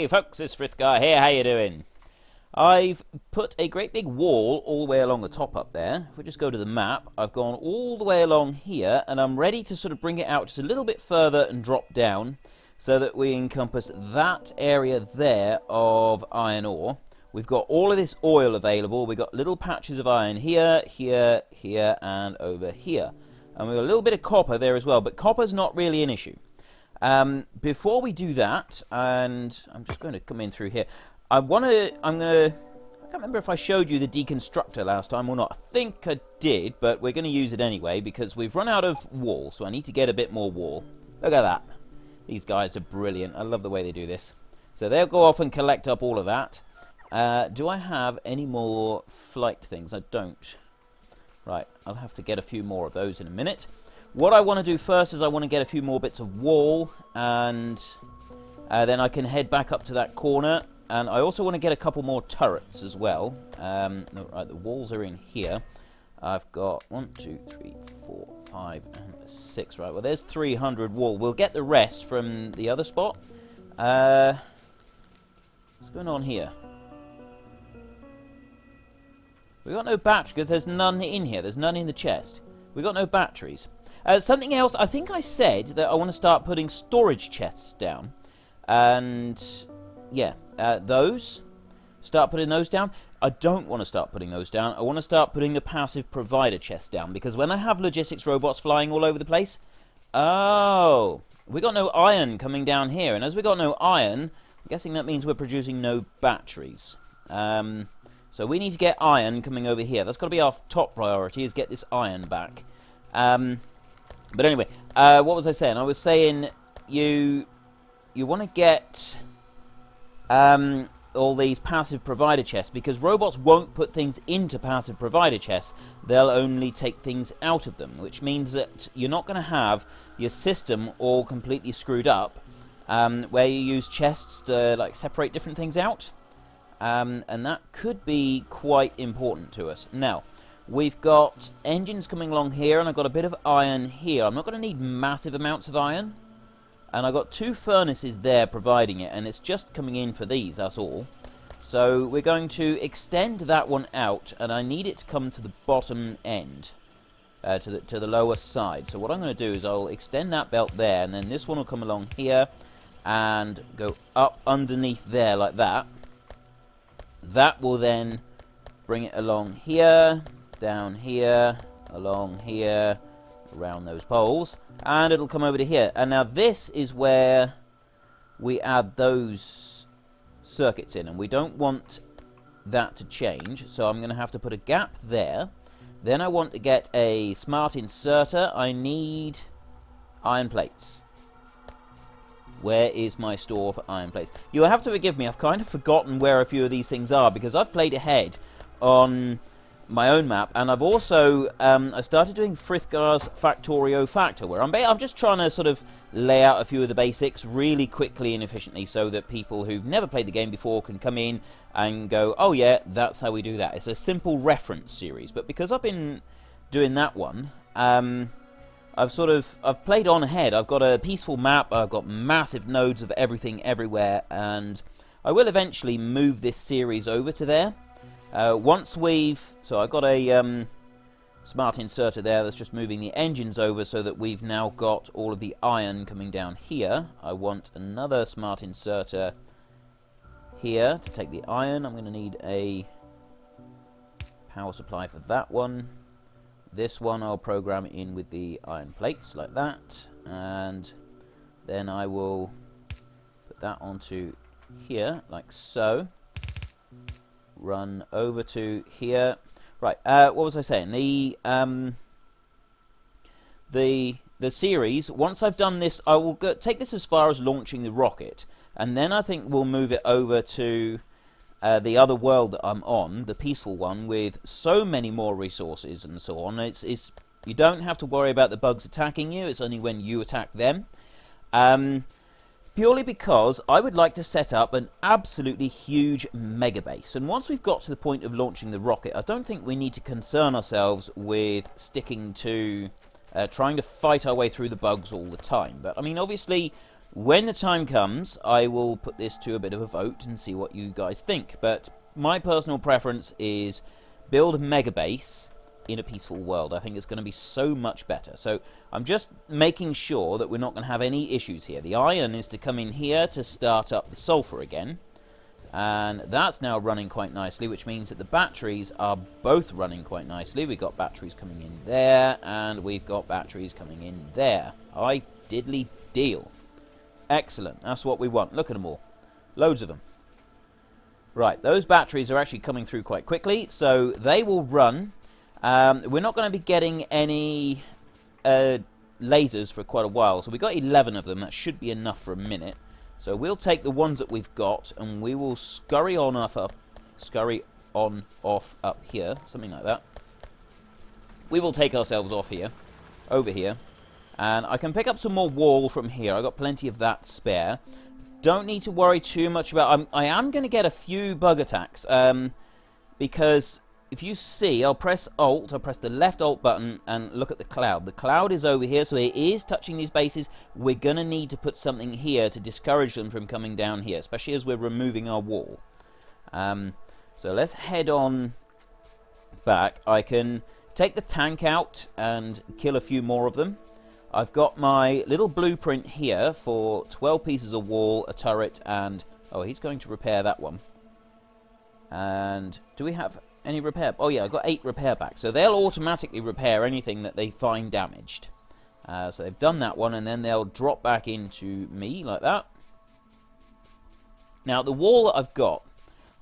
Hey folks, it's Frithgar here, how you doing? I've put a great big wall all the way along the top up there. If we just go to the map, I've gone all the way along here, and I'm ready to sort of bring it out just a little bit further and drop down, so that we encompass that area there of iron ore. We've got all of this oil available. We've got little patches of iron here, here, here, and over here. And we've got a little bit of copper there as well, but copper's not really an issue. Before we do that, and I'm just going to come in through here, I can't remember if I showed you the deconstructor last time or not. I think I did, but we're going to use it anyway because we've run out of wall, so I need to get a bit more wall. Look at that. These guys are brilliant. I love the way they do this. So they'll go off and collect up all of that. Do I have any more flight things? I don't. Right, I'll have to get a few more of those in a minute. What I want to do first is I want to get a few more bits of wall, and then I can head back up to that corner. And I also want to get a couple more turrets as well. Right, the walls are in here. I've got 1, 2, 3, 4, 5, and 6. Right, well, there's 300 wall. We'll get the rest from the other spot. What's going on here? We've got no battery because there's none in here. There's none in the chest. We've got no batteries. Something else, I think I said that I want to start putting storage chests down. And, yeah, those. Start putting those down. I don't want to start putting those down. I want to start putting the passive provider chest down. Because when I have logistics robots flying all over the place... Oh, we got no iron coming down here. And as we got no iron, I'm guessing that means we're producing no batteries. So we need to get iron coming over here. That's got to be our top priority, is get this iron back. But anyway, what was I saying? I was saying you want to get all these passive provider chests, because robots won't put things into passive provider chests. They'll only take things out of them, which means that you're not going to have your system all completely screwed up, where you use chests to like separate different things out. And that could be quite important to us. Now, we've got engines coming along here, and I've got a bit of iron here. I'm not going to need massive amounts of iron. And I've got 2 furnaces there providing it, and it's just coming in for these, that's all. So we're going to extend that one out, and I need it to come to the bottom end, to the lower side. So what I'm going to do is I'll extend that belt there, and then this one will come along here, and go up underneath there like that. That will then bring it along here, down here, along here, around those poles, and it'll come over to here. And now this is where we add those circuits in, and we don't want that to change, so I'm going to have to put a gap there. Then I want to get a smart inserter. I need iron plates. Where is my store for iron plates? You'll have to forgive me, I've kind of forgotten where a few of these things are, because I've played ahead on my own map, and I've also I started doing Frithgar's Factorio Factor, where I'm just trying to sort of lay out a few of the basics really quickly and efficiently, so that people who've never played the game before can come in and go, oh yeah, that's how we do that. It's a simple reference series, but because I've been doing that one, I've played on ahead. I've got a peaceful map, I've got massive nodes of everything everywhere, and I will eventually move this series over to there. So I've got a smart inserter there that's just moving the engines over, so that we've now got all of the iron coming down here. I want another smart inserter here to take the iron. I'm going to need a power supply for that one. This one I'll program in with the iron plates like that, and then I will put that onto here like so. Run over to here. Right, what was I saying? The series, once I've done this, I will take this as far as launching the rocket, and then I think we'll move it over to the other world that I'm on, the peaceful one, with so many more resources and so on. It's you don't have to worry about the bugs attacking you. It's only when you attack them. Purely because I would like to set up an absolutely huge mega base. And once we've got to the point of launching the rocket, I don't think we need to concern ourselves with sticking to trying to fight our way through the bugs all the time. But I mean, obviously, When the time comes, I will put this to a bit of a vote and see what you guys think. But my personal preference is build a mega base in a peaceful world. I think it's going to be so much better. So I'm just making sure that we're not going to have any issues here. The iron is to come in here to start up the sulfur again. And that's now running quite nicely, which means that the batteries are both running quite nicely. We've got batteries coming in there, and we've got batteries coming in there. I diddly deal. Excellent. That's what we want. Look at them all. Loads of them. Right, those batteries are actually coming through quite quickly, so they will run. We're not going to be getting any lasers for quite a while, so we've got 11 of them. That should be enough for a minute. So we'll take the ones that we've got, and we will scurry on off up here, something like that. We will take ourselves off here, over here, and I can pick up some more wall from here. I've got plenty of that spare. Don't need to worry too much about. I am going to get a few bug attacks, because if you see, I'll press Alt, I'll press the left Alt button and look at the cloud. The cloud is over here, so it is touching these bases. We're going to need to put something here to discourage them from coming down here, especially as we're removing our wall. So let's head on back. I can take the tank out and kill a few more of them. I've got my little blueprint here for 12 pieces of wall, a turret, and... oh, he's going to repair that one. And do we have... any repair? Oh yeah, I've got 8 repair packs. So they'll automatically repair anything that they find damaged. So they've done that one, and then they'll drop back into me like that. Now the wall that I've got,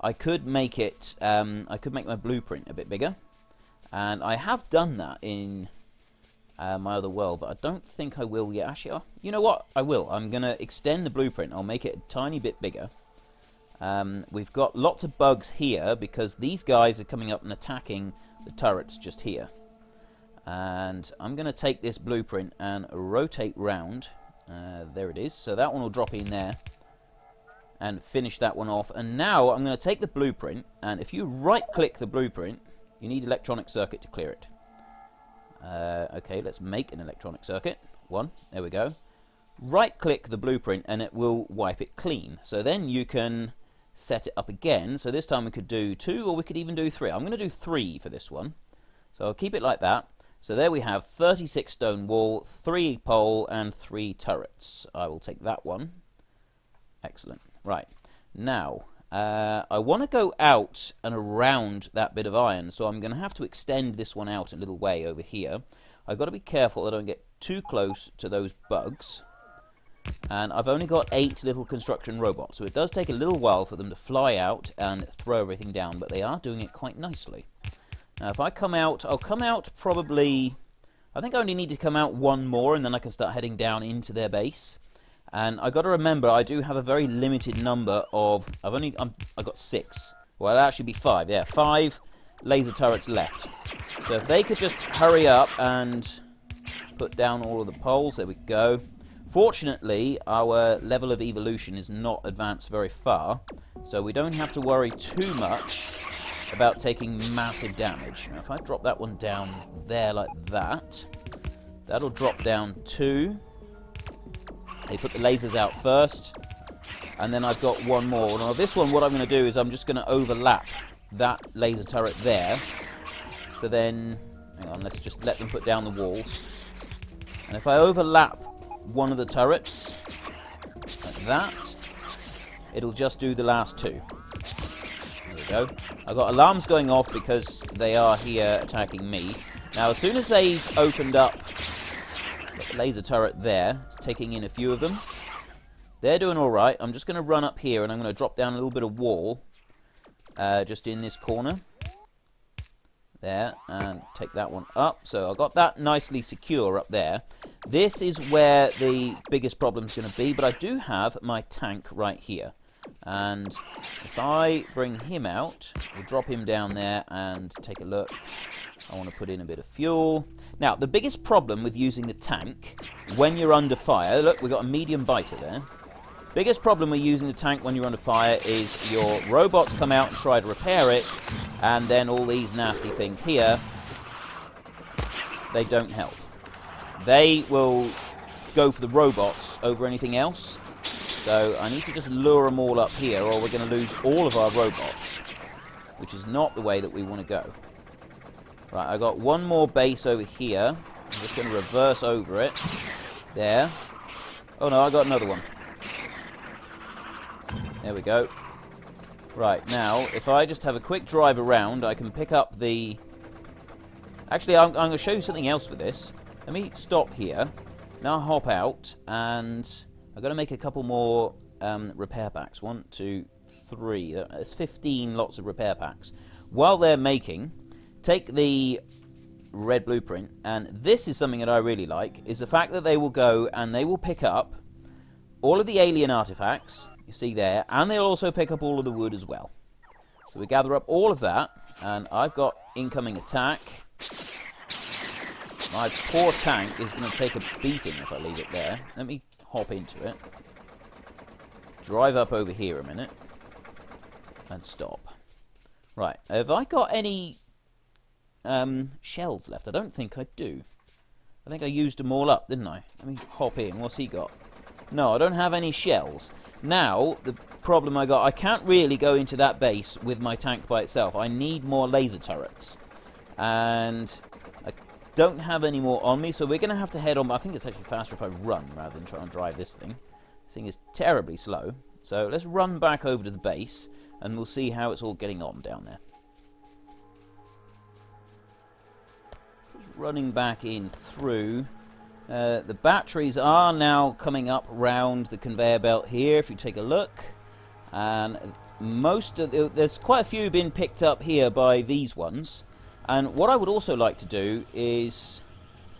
I could make it. I could make my blueprint a bit bigger, and I have done that in my other world, but I don't think I will yet. Actually, you know what? I will. I'm gonna extend the blueprint. I'll make it a tiny bit bigger. We've got lots of bugs here because these guys are coming up and attacking the turrets just here. And I'm going to take this blueprint and rotate round. There it is. So that one will drop in there and finish that one off. And now I'm going to take the blueprint, and if you right-click the blueprint, you need electronic circuit to clear it. Okay, let's make an electronic circuit. One. There we go. Right-click the blueprint and it will wipe it clean. So then you can set it up again. So this time we could do 2, or we could even do 3. I'm going to do 3 for this one. So I'll keep it like that. So there we have 36 stone wall, 3 pole, and 3 turrets. I will take that one. Excellent. Right. Now, I want to go out and around that bit of iron, so I'm going to have to extend this one out a little way over here. I've got to be careful that I don't get too close to those bugs. And I've only got 8 little construction robots, so it does take a little while for them to fly out and throw everything down, but they are doing it quite nicely. Now if I come out, I'll come out probably... I think I only need to come out 1 more, and then I can start heading down into their base. And I've got to remember, I do have a very limited number of... I've got 6. Well, it'll actually be 5, yeah. 5 laser turrets left. So if they could just hurry up and put down all of the poles, there we go. Fortunately, our level of evolution is not advanced very far, so we don't have to worry too much about taking massive damage. Now, if I drop that one down there like that, that'll drop down 2. They put the lasers out first, and then I've got 1 more. Now, this one, what I'm going to do is I'm just going to overlap that laser turret there. So then, hang on, let's just let them put down the walls. And if I overlap one of the turrets like that, it'll just do the last 2. There we go. I've got alarms going off because they are here attacking me. Now as soon as they opened up the laser turret there, it's taking in a few of them. They're doing alright. I'm just going to run up here and I'm going to drop down a little bit of wall just in this corner there, and take that one up. So I've got that nicely secure up there. This is where the biggest problem is going to be, but I do have my tank right here. And if I bring him out, we'll drop him down there and take a look. I want to put in a bit of fuel. Now, the biggest problem with using the tank when you're under fire, look, we've got a medium biter there. Biggest problem with using the tank when you're under fire is your robots come out and try to repair it, and then all these nasty things here, they don't help. They will go for the robots robots over anything else. So I need to just lure them all up here, or we're going to lose all of our robots, which is not the way that we want to go. Right, I got one more base over here. I'm just going to reverse over it. There. Oh no, I got another one. There we go. Right, now, if I just have a quick drive around, I can pick up the... Actually, I'm going to show you something else with this. Let me stop here. Now hop out, and I've got to make a couple more repair packs. 1, 2, 3. There's 15 lots of repair packs. While they're making, take the red blueprint, and this is something that I really like, is the fact that they will go and they will pick up all of the alien artifacts, you see there, and they'll also pick up all of the wood as well. So we gather up all of that, and I've got incoming attack. My poor tank is going to take a beating if I leave it there. Let me hop into it. Drive up over here a minute. And stop. Right, have I got any shells left? I don't think I do. I think I used them all up, didn't I? Let me hop in. What's he got? No, I don't have any shells. Now, the problem I got, I can't really go into that base with my tank by itself. I need more laser turrets. And I don't have any more on me, so we're going to have to head on. I think it's actually faster if I run rather than try and drive this thing. This thing is terribly slow. So let's run back over to the base, and we'll see how it's all getting on down there. Just running back in through. The batteries are now coming up round the conveyor belt here, if you take a look. And most of there's quite a few been picked up here by these ones. And what I would also like to do is,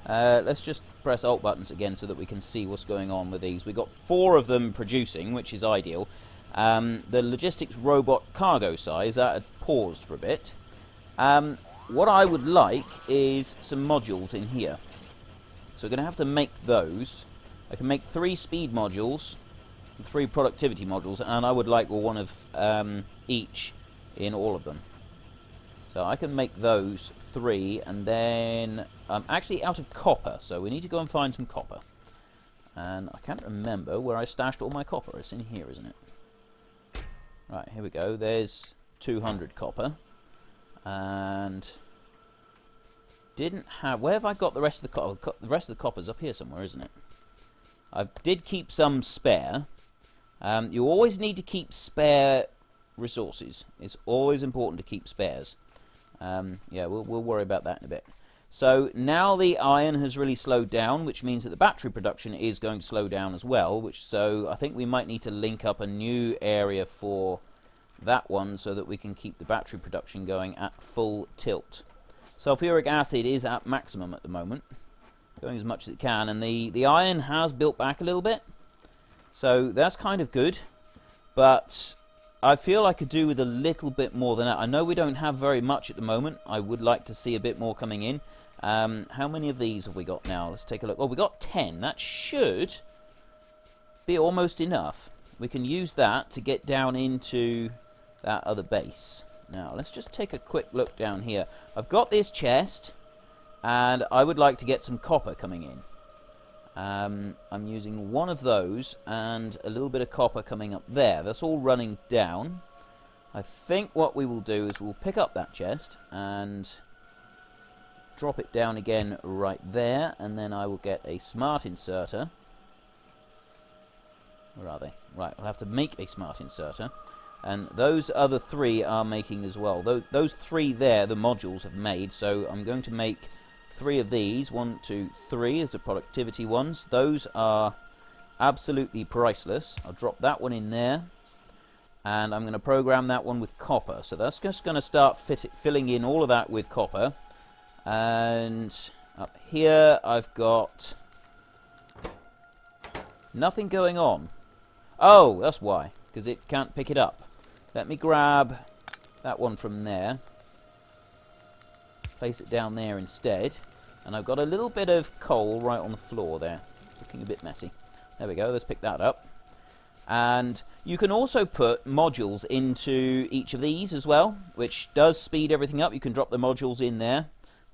let's just press Alt buttons again so that we can see what's going on with these. We've got 4 of them producing, which is ideal. The logistics robot cargo size, that had paused for a bit. What I would like is some modules in here. So we're going to have to make those. I can make 3 speed modules, 3 productivity modules, and I would like one of each in all of them. So I can make those 3, and then I'm actually out of copper, so we need to go and find some copper. And I can't remember where I stashed all my copper. It's in here, isn't it? Right, here we go. There's 200 copper. And didn't have... Where have I got the rest of the copper? The rest of the copper's up here somewhere, isn't it? I did keep some spare. You always need to keep spare resources. It's always important to keep spares. Yeah, we'll worry about that in a bit. So now the iron has really slowed down, which means that the battery production is going to slow down as well. So I think we might need to link up a new area for that one so that we can keep the battery production going at full tilt. Sulfuric acid is at maximum at the moment, going as much as it can, and the iron has built back a little bit, so that's kind of good, but I feel I could do with a little bit more than that. I know we don't have very much at the moment. I would like to see a bit more coming in. How many of these have we got now? Let's take a look. Oh, we got 10. That should be almost enough. We can use that to get down into that other base. Now, let's just take a quick look down here. I've got this chest, and I would like to get some copper coming in. I'm using one of those, and a little bit of copper coming up there. That's all running down. I think what we will do is we'll pick up that chest, and drop it down again right there, and then I will get a smart inserter. Where are they? Right, I'll have to make a smart inserter. And those other 3 are making as well. Those 3 there, the modules have made. So I'm going to make 3 of these. 1, 2, 3 is the productivity ones. Those are absolutely priceless. I'll drop that one in there. And I'm going to program that one with copper. So that's just going to start filling in all of that with copper. And up here I've got nothing going on. Oh, that's why. Because it can't pick it up. Let me grab that one from there. Place it down there instead. And I've got a little bit of coal right on the floor there. Looking a bit messy. There we go, let's pick that up. And you can also put modules into each of these as well, which does speed everything up. You can drop the modules in there.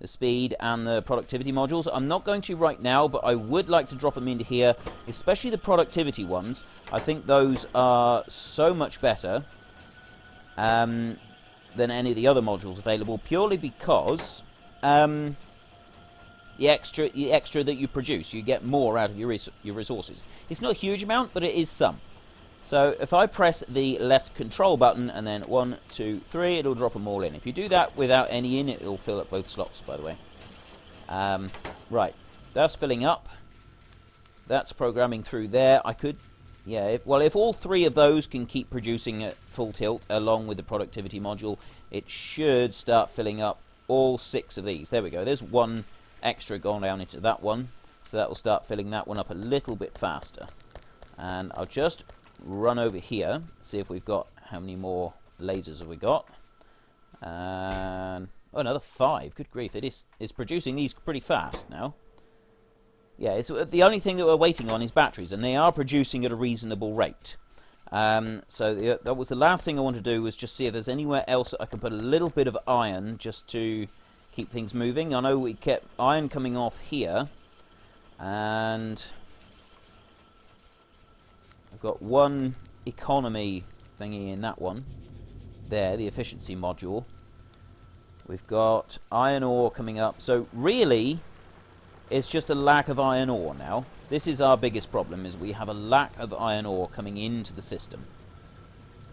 the speed and the productivity modules. I'm not going to right now, but I would like to drop them into here, especially the productivity ones. I think those are so much better than any of the other modules available, purely because the extra that you produce, you get more out of your resources. It's not a huge amount, but it is some. So if I press the left control button and then 1, 2, 3, it'll drop them all in. If you do that without any in, it'll fill up both slots, by the way. Right, that's filling up. That's programming through there. I could, yeah, if all 3 of those can keep producing at full tilt along with the productivity module, it should start filling up all 6 of these. There we go. There's 1 extra gone down into that one. So that will start filling that one up a little bit faster. And I'll just run over here, see if we've got, how many more lasers have we got? And oh, another 5. Good grief, it's producing these pretty fast now. Yeah, it's the only thing that we're waiting on is batteries, and they are producing at a reasonable rate. So that was the last thing I want to do, was just see if there's anywhere else that I can put a little bit of iron just to keep things moving. I know we kept iron coming off here, and I've got 1 economy thingy in that one. There, the efficiency module. We've got iron ore coming up. So really, it's just a lack of iron ore now. This is our biggest problem, is we have a lack of iron ore coming into the system.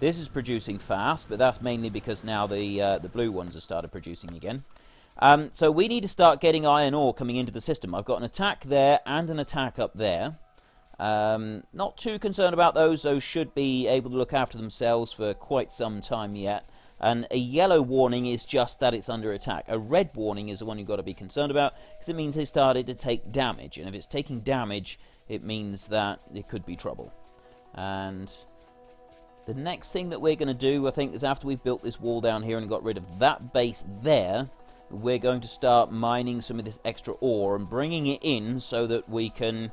This is producing fast, but that's mainly because now the blue ones have started producing again. So we need to start getting iron ore coming into the system. I've got an attack there and an attack up there. Not too concerned about those. Those should be able to look after themselves for quite some time yet. And a yellow warning is just that it's under attack. A red warning is the one you've got to be concerned about, because it means they started to take damage. And if it's taking damage, it means that it could be trouble. And the next thing that we're going to do, I think, is after we've built this wall down here and got rid of that base there, we're going to start mining some of this extra ore and bringing it in so that we can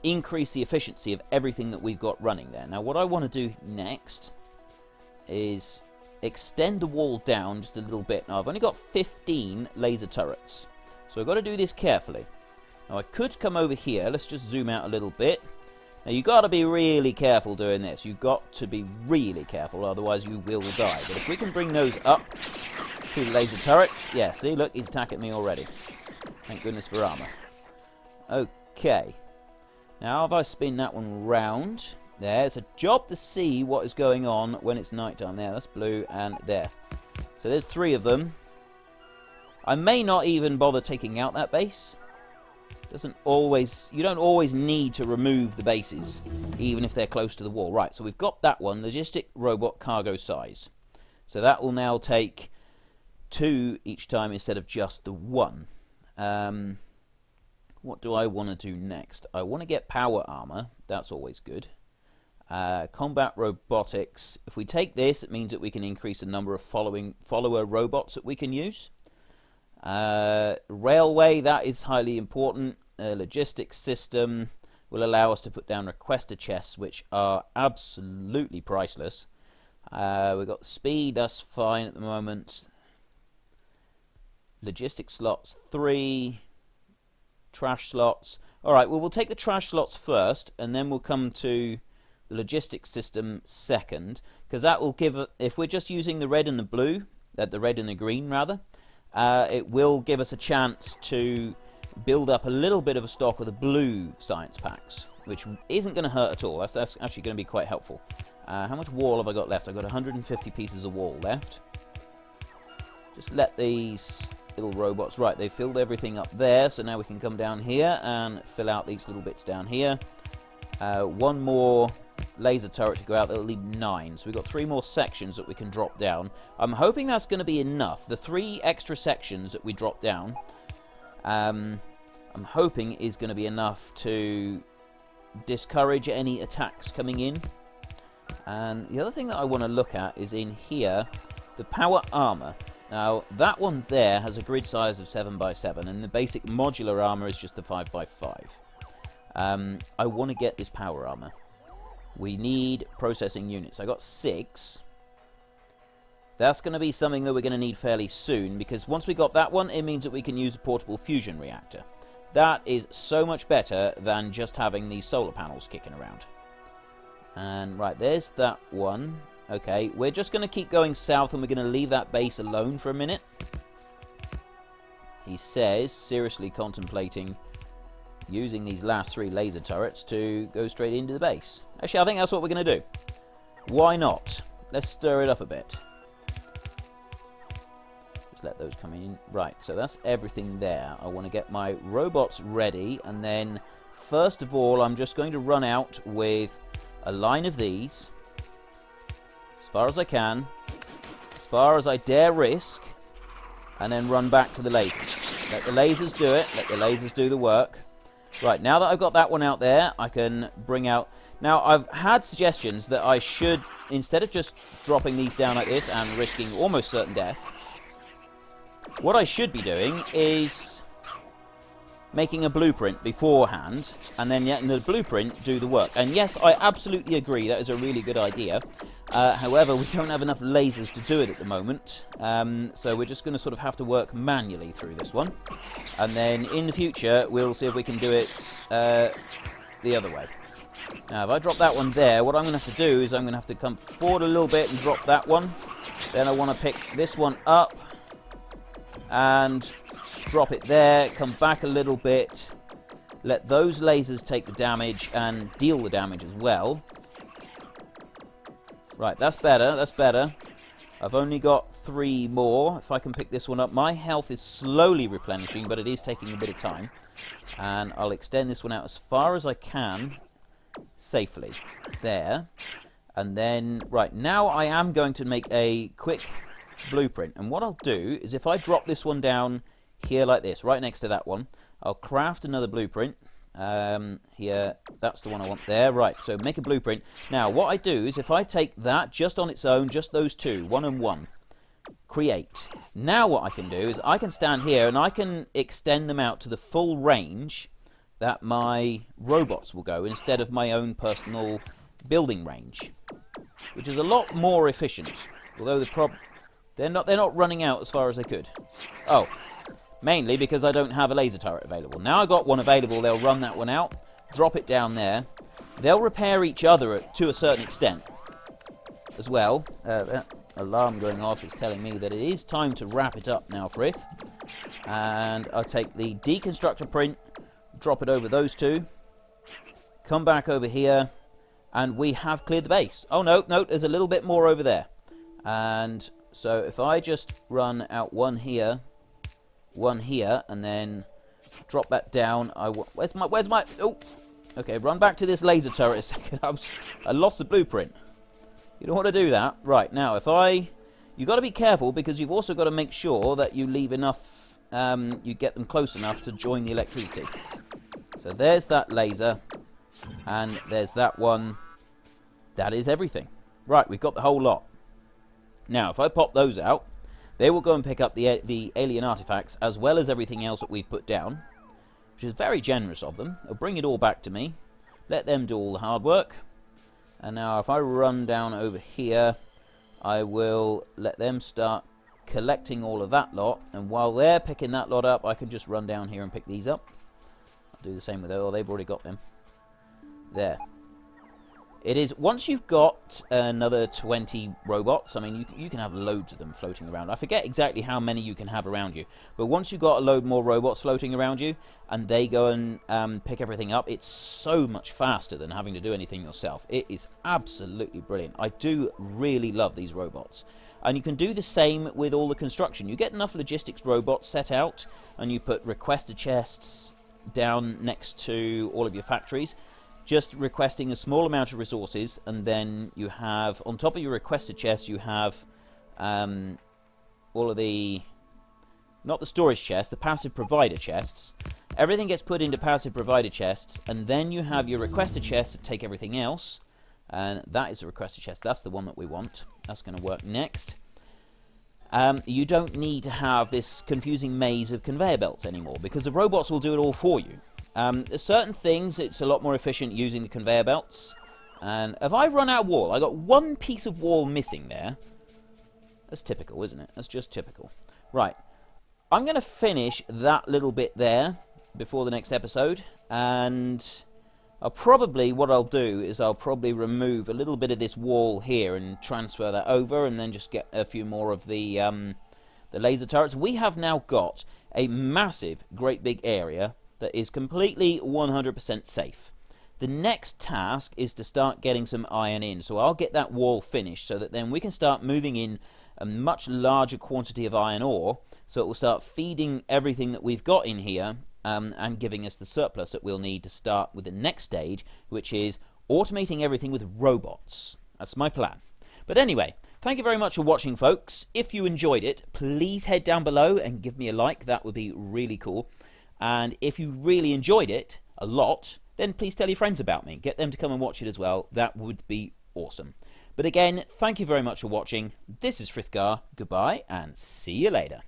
increase the efficiency of everything that we've got running there. Now, what I want to do next is extend the wall down just a little bit. Now, I've only got 15 laser turrets, so I've got to do this carefully. Now, I could come over here. Let's just zoom out a little bit. Now, you've got to be really careful doing this. You've got to be really careful, otherwise you will die. But if we can bring those up to the laser turrets... Yeah, see, look, he's attacking me already. Thank goodness for armor. Okay. Now, if I spin that one round, there, it's a job to see what is going on when it's nighttime. There, that's blue, and there. So there's 3 of them. I may not even bother taking out that base. You don't always need to remove the bases, even if they're close to the wall. Right, so we've got that one, logistic robot cargo size. So that will now take 2 each time instead of just the 1. What do I want to do next? I want to get power armor. That's always good. Combat robotics. If we take this, it means that we can increase the number of follower robots that we can use. Railway, that is highly important. Logistics system will allow us to put down requester chests, which are absolutely priceless. We've got speed, that's fine at the moment. Logistics slots 3. Trash slots. Alright, well, we'll take the trash slots first, and then we'll come to the logistics system second, because that will give, if we're just using the red and the blue, the red and the green rather, it will give us a chance to build up a little bit of a stock of the blue science packs, which isn't going to hurt at all. That's actually going to be quite helpful. How much wall have I got left? I've got 150 pieces of wall left. Just let these little robots, right, they filled everything up there, so now we can come down here and fill out these little bits down here. 1 more laser turret to go out, that'll leave 9, so we've got 3 more sections that we can drop down. I'm hoping that's going to be enough. The 3 extra sections that we drop down, I'm hoping is going to be enough to discourage any attacks coming in. And the other thing that I want to look at is in here, the power armor. Now, that one there has a grid size of 7x7, and the basic modular armor is just the 5x5. I want to get this power armor. We need processing units. I got 6. That's going to be something that we're going to need fairly soon, because once we got that one, it means that we can use a portable fusion reactor. That is so much better than just having these solar panels kicking around. And right, there's that one. Okay, we're just going to keep going south, and we're going to leave that base alone for a minute. He says, seriously contemplating using these last 3 laser turrets to go straight into the base. Actually, I think that's what we're going to do. Why not? Let's stir it up a bit. Just let those come in. Right, so that's everything there. I want to get my robots ready, and then first of all, I'm just going to run out with a line of these as far as I can, as far as I dare risk, and then run back to the lasers. Let the lasers do it. Let the lasers do the work. Right, now that I've got that one out there, I can bring out... Now, I've had suggestions that I should, instead of just dropping these down like this and risking almost certain death, what I should be doing is making a blueprint beforehand, and then in the blueprint do the work. And yes, I absolutely agree, that is a really good idea. However, we don't have enough lasers to do it at the moment, so we're just going to sort of have to work manually through this one. And then in the future, we'll see if we can do it the other way. Now, if I drop that one there, what I'm going to have to do is I'm going to have to come forward a little bit and drop that one. Then I want to pick this one up and drop it there, come back a little bit, let those lasers take the damage and deal the damage as well. Right, that's better, that's better. I've only got 3 more. If I can pick this one up. My health is slowly replenishing, but it is taking a bit of time. And I'll extend this one out as far as I can, safely. There. And then, right, now I am going to make a quick blueprint. And what I'll do is if I drop this one down here like this, right next to that one, I'll craft another blueprint. Here, that's the one I want there. Right, so make a blueprint. Now, what I do is if I take that just on its own, just those 2, 1 and 1, create. Now what I can do is I can stand here and I can extend them out to the full range that my robots will go instead of my own personal building range, which is a lot more efficient. Although they're not running out as far as they could. Oh. Mainly because I don't have a laser turret available. Now I've got one available, they'll run that one out, drop it down there. They'll repair each other to a certain extent as well. That alarm going off is telling me that it is time to wrap it up now, Frith. And I'll take the deconstructor print, drop it over those 2, come back over here, and we have cleared the base. Oh no, there's a little bit more over there. And so if I just run out one here, and then drop that down. Where's my? Oh, okay. Run back to this laser turret a second. I lost the blueprint. You don't want to do that, right? Now, you got to be careful because you've also got to make sure that you leave enough. You get them close enough to join the electricity. So there's that laser, and there's that one. That is everything. Right, we've got the whole lot. Now, if I pop those out, they will go and pick up the alien artifacts as well as everything else that we've put down, which is very generous of them. They'll bring it all back to me, let them do all the hard work. And now if I run down over here, I will let them start collecting all of that lot. And while they're picking that lot up, I can just run down here and pick these up. I'll do the same with those. Oh, they've already got them. There. It is, once you've got another 20 robots, I mean, you can have loads of them floating around. I forget exactly how many you can have around you, but once you've got a load more robots floating around you, and they go and pick everything up, it's so much faster than having to do anything yourself. It is absolutely brilliant. I do really love these robots. And you can do the same with all the construction. You get enough logistics robots set out, and you put requester chests down next to all of your factories, just requesting a small amount of resources, and then you have, on top of your requested chests, you have all of the, not the storage chests, the passive provider chests. Everything gets put into passive provider chests, and then you have your requested chests that take everything else, and that is a requested chest. That's the one that we want. That's going to work next. You don't need to have this confusing maze of conveyor belts anymore, because the robots will do it all for you. There's certain things it's a lot more efficient using the conveyor belts. And if I run out of wall, I got one piece of wall missing there. That's typical, isn't it? That's just typical. Right. I'm going to finish that little bit there before the next episode, and what I'll do is I'll probably remove a little bit of this wall here and transfer that over, and then just get a few more of the laser turrets. We have now got a massive, great big area that is completely 100% safe. The next task is to start getting some iron in, so I'll get that wall finished so that then we can start moving in a much larger quantity of iron ore, so it will start feeding everything that we've got in here and giving us the surplus that we'll need to start with the next stage, which is automating everything with robots. That's my plan. But anyway, thank you very much for watching, folks. If you enjoyed it, please head down below and give me a like. That would be really cool. And if you really enjoyed it a lot, then please tell your friends about me. Get them to come and watch it as well. That would be awesome. But again, thank you very much for watching. This is Frithgar. Goodbye, and see you later.